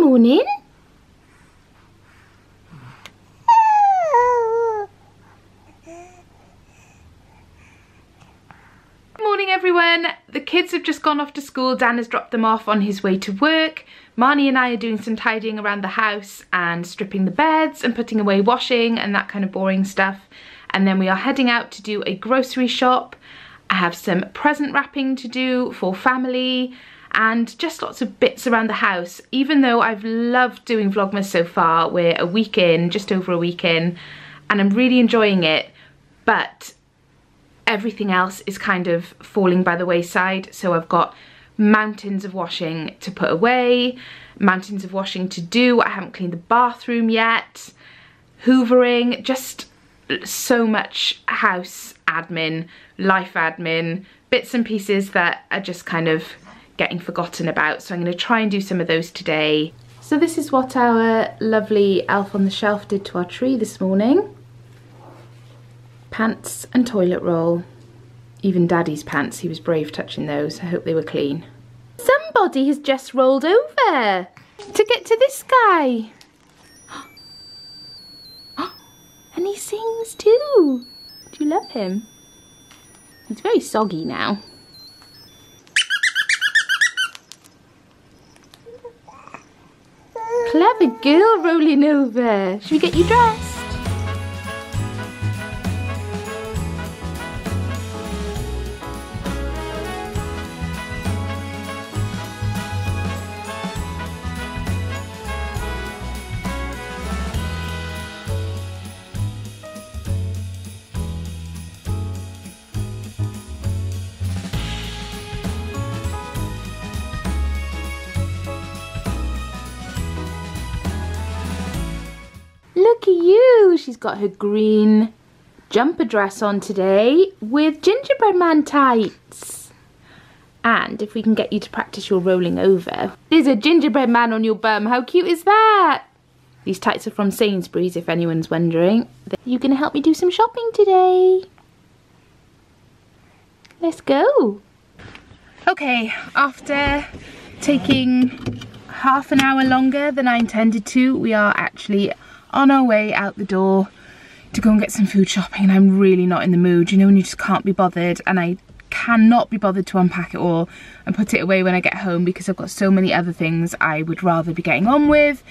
morning. Morning everyone. The kids have just gone off to school. Dan has dropped them off on his way to work. Marnie and I are doing some tidying around the house and stripping the beds and putting away washing and that kind of boring stuff. And then we are heading out to do a grocery shop. I have some present wrapping to do for family and just lots of bits around the house. Even though I've loved doing Vlogmas so far, we're a week in, just over a week in, and I'm really enjoying it, but everything else is kind of falling by the wayside. So I've got mountains of washing to put away, mountains of washing to do. I haven't cleaned the bathroom yet, hoovering, just so much house admin, life admin, bits and pieces that are just kind of getting forgotten about. So I'm going to try and do some of those today. So this is what our lovely elf on the shelf did to our tree this morning. Pants and toilet roll. Even Daddy's pants, he was brave touching those. I hope they were clean. Somebody has just rolled over to get to this guy. And he sings too. Do you love him? He's very soggy now. Clever girl rolling over. Should we get you dressed? Look at you! She's got her green jumper dress on today with gingerbread man tights. And if we can get you to practice your rolling over. There's a gingerbread man on your bum. How cute is that? These tights are from Sainsbury's if anyone's wondering. You're going to help me do some shopping today. Let's go. Okay, after taking half an hour longer than I intended to, we are actually on our way out the door to go and get some food shopping, and I'm really not in the mood, you know, when you just can't be bothered, and I cannot be bothered to unpack it all and put it away when I get home because I've got so many other things I would rather be getting on with.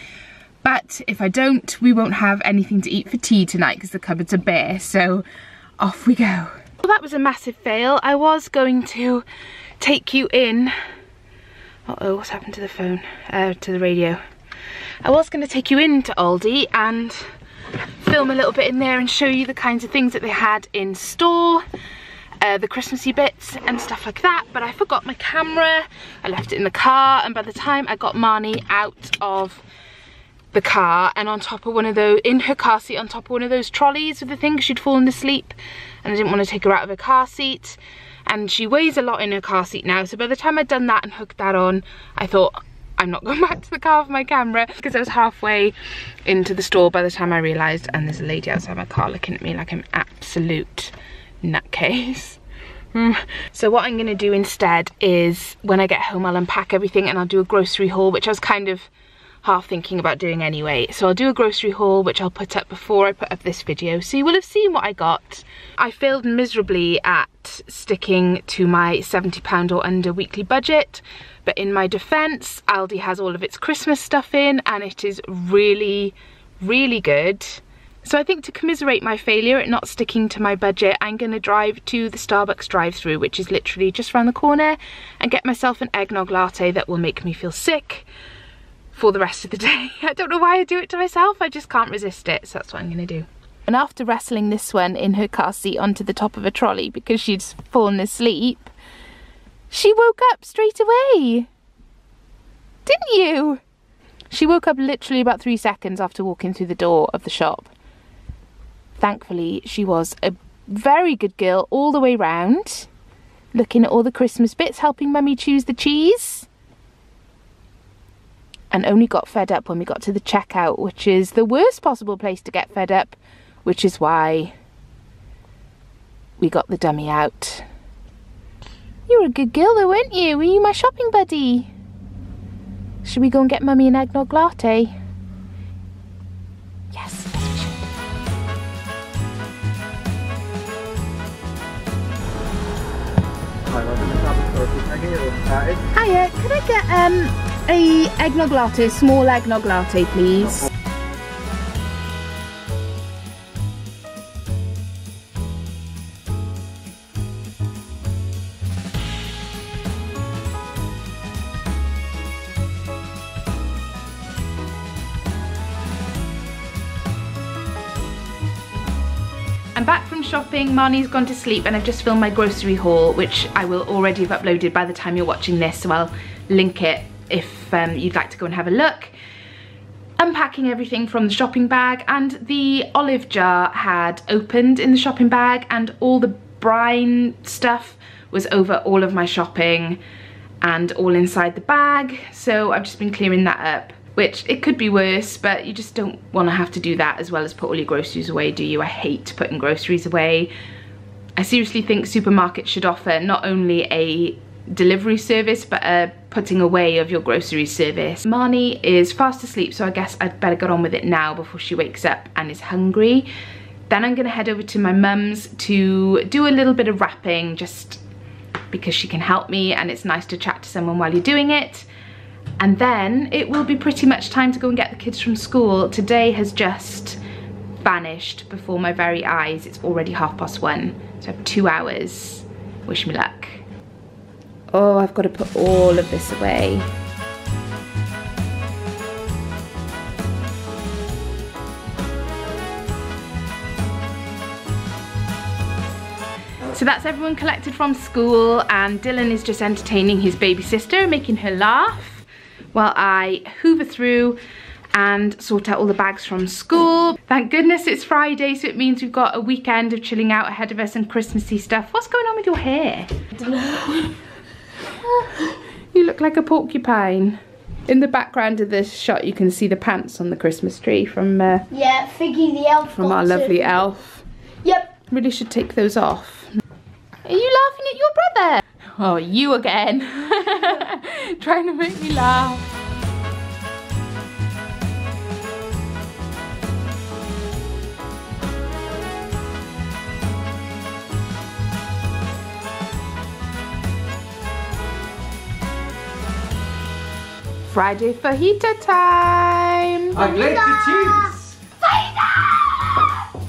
But if I don't, we won't have anything to eat for tea tonight because the cupboards are bare, so off we go. Well, that was a massive fail. I was going to take you in. Uh-oh, what's happened to the phone? To the radio. I was going to take you into Aldi and film a little bit in there and show you the kinds of things that they had in store, the Christmassy bits and stuff like that, but I forgot my camera. I left it in the car, and by the time I got Marnie out of the car and on top of one of those, in her car seat on top of one of those trolleys with the thing, she'd fallen asleep and I didn't want to take her out of her car seat, and she weighs a lot in her car seat now, so by the time I'd done that and hooked that on, I thought, I'm not going back to the car for my camera, because I was halfway into the store by the time I realised, and there's a lady outside my car looking at me like I'm absolute nutcase. So what I'm going to do instead is, when I get home, I'll unpack everything and I'll do a grocery haul, which I was kind of half thinking about doing anyway. So I'll do a grocery haul, which I'll put up before I put up this video, so you will have seen what I got. I failed miserably at sticking to my £70 or under weekly budget, but in my defence, Aldi has all of its Christmas stuff in and it is really, really good. So I think to commiserate my failure at not sticking to my budget, I'm going to drive to the Starbucks drive-thru, which is literally just around the corner, and get myself an eggnog latte that will make me feel sick for the rest of the day. I don't know why I do it to myself, I just can't resist it, so that's what I'm going to do. And after wrestling this one in her car seat onto the top of a trolley because she'd fallen asleep, she woke up straight away. Didn't you? She woke up literally about 3 seconds after walking through the door of the shop. Thankfully, she was a very good girl all the way round, looking at all the Christmas bits, helping Mummy choose the cheese. And only got fed up when we got to the checkout, which is the worst possible place to get fed up, which is why we got the dummy out. You were a good girl though, weren't you? Were you my shopping buddy? Should we go and get Mummy an eggnog latte? Yes, we should. Hiya, could I get a eggnog latte, small eggnog latte, please? I'm back from shopping, Marnie's gone to sleep, and I've just filmed my grocery haul, which I will already have uploaded by the time you're watching this, so I'll link it if you'd like to go and have a look. Unpacking everything from the shopping bag, and the olive jar had opened in the shopping bag and all the brine stuff was over all of my shopping and all inside the bag, so I've just been clearing that up. Which, it could be worse, but you just don't want to have to do that as well as put all your groceries away, do you? I hate putting groceries away. I seriously think supermarkets should offer not only a delivery service, but a putting away of your groceries service. Marnie is fast asleep, so I guess I'd better get on with it now before she wakes up and is hungry. Then I'm gonna head over to my mum's to do a little bit of wrapping, just because she can help me and it's nice to chat to someone while you're doing it. And then it will be pretty much time to go and get the kids from school. Today has just vanished before my very eyes. It's already 1:30, so I have 2 hours. Wish me luck. Oh, I've got to put all of this away. So that's everyone collected from school, and Dylan is just entertaining his baby sister, making her laugh, while I hoover through and sort out all the bags from school. Thank goodness it's Friday, so it means we've got a weekend of chilling out ahead of us and Christmassy stuff. What's going on with your hair? I don't know. You look like a porcupine. In the background of this shot you can see the pants on the Christmas tree from yeah, Figgy the elf. From our lovely elf. Yep. Really should take those off. Are you laughing at your brother? Oh, you again. Trying to make me laugh. Friday fajita time. I'd like to choose. Fajita!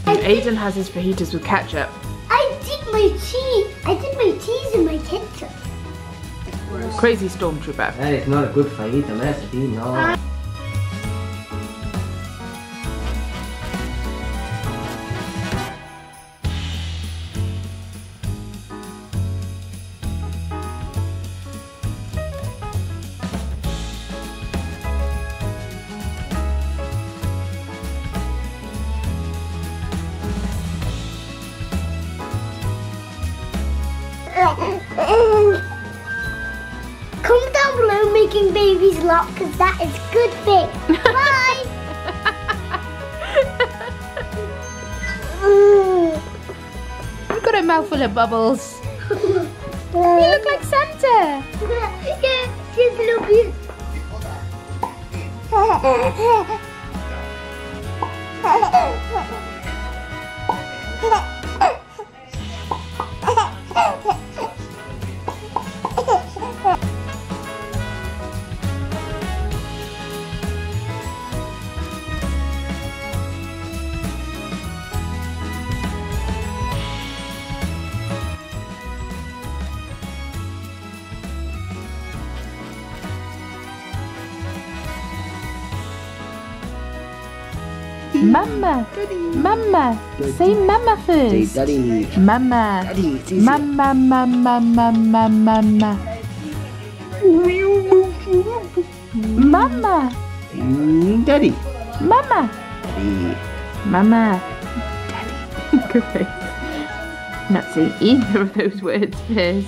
Aiden has his fajitas with ketchup. I did my cheese and my ketchup. Crazy stormtrooper. That is not a good fajita recipe, no. Comment down below making babies laugh, because that is good thing. Bye! You've got a mouthful of bubbles. You look like Santa. Yeah, she's a little bit. Mama, mama, say mama first. Daddy. Mama, Daddy. mama, mama, mama, mama. Mama, Daddy. mama, Daddy. mama, daddy. Good face. Not saying either of those words first.